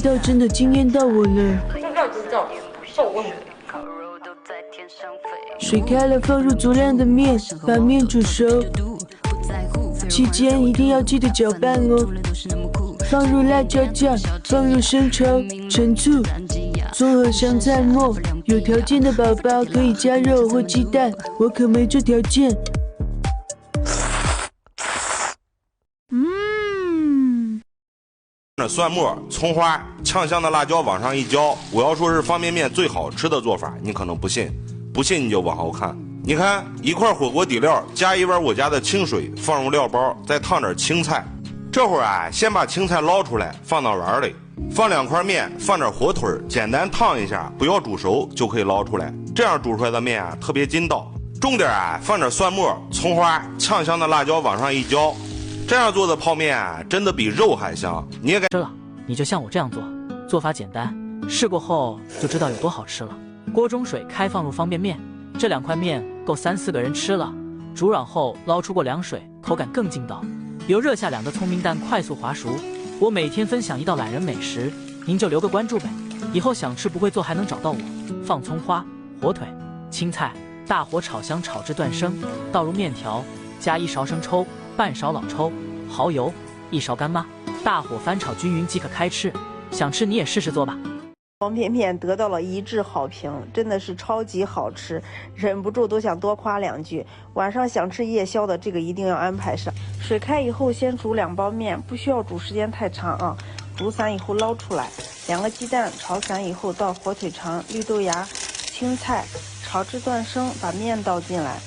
道真的惊艳到我了。水开了，放入足量的面，把面煮熟。期间一定要记得搅拌哦。放入辣椒酱，放入生抽、陈醋，综合香菜末。有条件的宝宝可以加肉或鸡蛋，我可没这条件。蒜末、葱花、呛香的辣椒往上一浇，我要说是方便面最好吃的做法，你可能不信，不信你就往后看。你看，一块火锅底料加一碗我家的清水，放入料包，再烫点青菜。这会儿啊，先把青菜捞出来，放到碗里，放2块面，放点火腿，简单烫一下，不要煮熟就可以捞出来。这样煮出来的面啊，特别筋道。重点啊，放点蒜末、葱花，呛香的辣椒往上一浇。这样做的泡面啊，真的比肉还香。你也该吃了，你就像我这样做，做法简单，试过后就知道有多好吃了。锅中水开，放入方便面，这2块面够3、4个人吃了。煮软后捞出过凉水，口感更劲道。油热下2个聪明蛋，快速滑熟。我每天分享一道懒人美食，您就留个关注呗。以后想吃不会做还能找到我。放葱花、火腿、青菜，大火炒香，炒至断生，倒入面条，加1勺生抽。半勺老抽、蚝油，1勺干妈，大火翻炒均匀即可开吃。想吃你也试试做吧。方便面得到了一致好评，真的是超级好吃，忍不住都想多夸2句。晚上想吃夜宵的，这个一定要安排上。水开以后，先煮2包面，不需要煮时间太长啊。煮散以后捞出来，2个鸡蛋炒散以后倒火腿肠、绿豆芽、青菜，炒至断生，把面倒进来。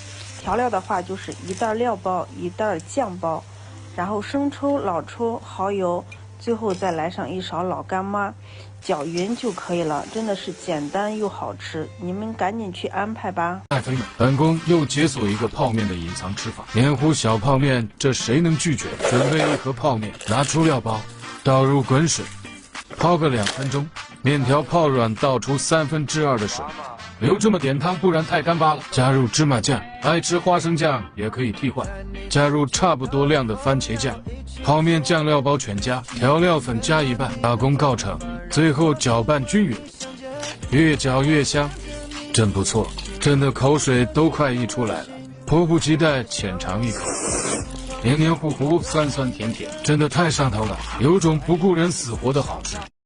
调料的话就是1袋料包、1袋酱包，然后生抽、老抽、蚝油，最后再来上1勺老干妈，搅匀就可以了。真的是简单又好吃，你们赶紧去安排吧。爱妃们，本宫又解锁一个泡面的隐藏吃法——黏糊小泡面，这谁能拒绝？准备1盒泡面，拿出料包，倒入滚水，泡个2分钟，面条泡软，倒出2/3的水。留这么点汤，不然太干巴了。加入芝麻酱，爱吃花生酱也可以替换。加入差不多量的番茄酱，泡面酱料包全加，调料粉加1半，大功告成。最后搅拌均匀，越搅越香，真不错，真的口水都快溢出来了，迫不及待浅尝一口。黏黏糊糊，酸酸甜甜，真的太上头了，有种不顾人死活的好吃。